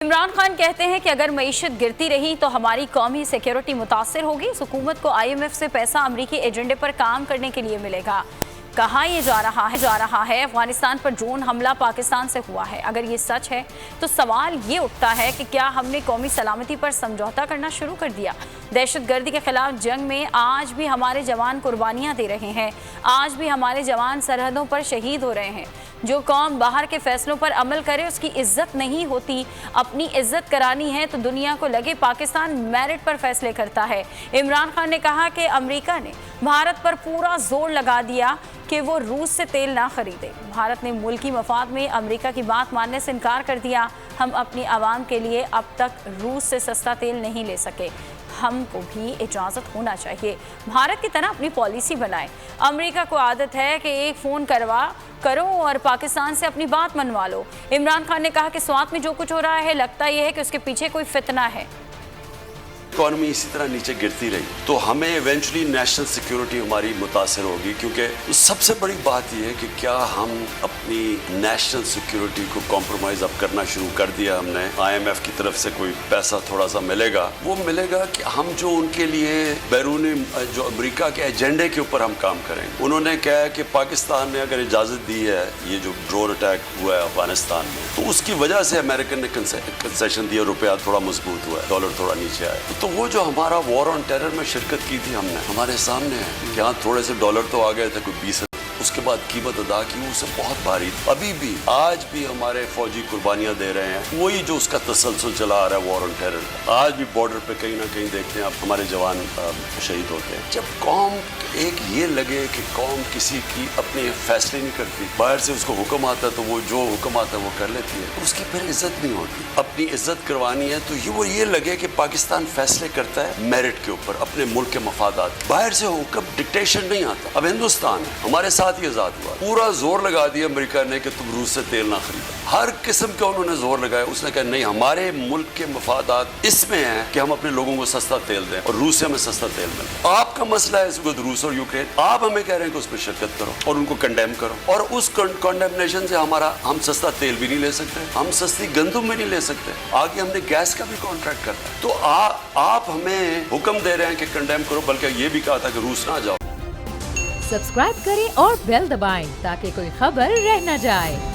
इमरान खान कहते हैं कि अगर मईशत गिरती रही तो हमारी कौमी सिक्योरिटी मुतासर होगी। इस हुकूमत को IMF से पैसा अमरीकी एजेंडे पर काम करने के लिए मिलेगा। कहा यह जा रहा है अफगानिस्तान पर ड्रोन हमला पाकिस्तान से हुआ है। अगर ये सच है तो सवाल ये उठता है कि क्या हमने कौमी सलामती पर समझौता करना शुरू कर दिया। दहशतगर्दी के खिलाफ जंग में आज भी हमारे जवान कुर्बानियां दे रहे हैं, आज भी हमारे जवान सरहदों पर शहीद हो रहे हैं। जो कौम बाहर के फैसलों पर अमल करे उसकी इज्जत नहीं होती। अपनी इज्जत करानी है तो दुनिया को लगे पाकिस्तान मेरिट पर फैसले करता है। इमरान खान ने कहा कि अमेरिका ने भारत पर पूरा जोर लगा दिया कि वो रूस से तेल ना खरीदे। भारत ने मुल्की मफाद में अमेरिका की बात मानने से इनकार कर दिया। हम अपनी आवाम के लिए अब तक रूस से सस्ता तेल नहीं ले सके। हमको भी इजाज़त होना चाहिए। भारत की तरह अपनी पॉलिसी बनाए। अमेरिका को आदत है कि एक फ़ोन करो और पाकिस्तान से अपनी बात मनवा लो। इमरान खान ने कहा कि स्वात में जो कुछ हो रहा है लगता यह है कि उसके पीछे कोई फितना है। इकॉनमी इसी तरह नीचे गिरती रही तो हमें इवेंचुअली नेशनल सिक्योरिटी हमारी मुतासर होगी, क्योंकि सबसे बड़ी बात यह है कि क्या हम अपनी नेशनल सिक्योरिटी को कॉम्प्रोमाइज़ अब करना शुरू कर दिया हमने। IMF की तरफ से कोई पैसा थोड़ा सा मिलेगा, वो मिलेगा कि हम जो उनके लिए बैरूनी जो अमेरिका के एजेंडे के ऊपर हम काम करेंगे। उन्होंने कहा कि पाकिस्तान ने अगर इजाज़त दी है ये जो ड्रोन अटैक हुआ है अफगानिस्तान में, तो उसकी वजह से अमेरिकन ने कंसेशन दिया, रुपया थोड़ा मजबूत हुआ है, डॉलर थोड़ा नीचे आया। तो वो जो हमारा वॉर ऑन टेरर में शिरकत की थी हमने, हमारे सामने है कि हाँ थोड़े से डॉलर तो आ गए थे, कोई 20, उसके बाद कीमत अदा की उससे बहुत भारी। अभी भी आज भी हमारे फौजी कुर्बानियां दे रहे हैं, वही जो उसका तसलसल चला आ रहा है वॉर ऑन टेरर। आज भी बॉर्डर पे कहीं ना कहीं देखते हैं आप हमारे जवान शहीद होते हैं। जब कौम एक ये लगे कि कौम किसी की अपने फैसले नहीं करती, बाहर से उसको हुक्म आता है तो वो जो हुक्म आता है वो कर लेती है, तो उसकी फिर इज्जत नहीं होती। अपनी इज्जत करवानी है तो वो ये लगे कि पाकिस्तान फैसले करता है मेरिट के ऊपर, अपने मुल्क के मफादात। बाहर से हुक्म डिक्टेशन नहीं आता। अब हिंदुस्तान है हमारे साथ ही आजाद हुआ, पूरा जोर लगा दिया अमेरिका ने कि तुम रूस से तेल ना खरीदो। हर किस्म का उन्होंने जोर लगाया। उसने कहा नहीं, हमारे मुल्क के मफादात इसमें है कि हम अपने लोगों को सस्ता तेल दें और रूस से हमें सस्ता तेल मिले। आपका मसला है इस वक्त रूस और यूक्रेन, आप हमें कह रहे हैं कि उस पर शिरकत करो और उनको कंडेम करो, और उस कंडेमनेशन से हम सस्ता तेल भी नहीं ले सकते, हम सस्ती गंदम भी नहीं ले सकते, आगे हमने गैस का भी कॉन्ट्रैक्ट करना है। तो आप हमें हुक्म दे रहे हैं कि कंडेम करो, बल्कि ये भी कहा था कि रूस ना जाओ। सब्सक्राइब करें और बेल दबाएं ताकि कोई खबर रह न जाए।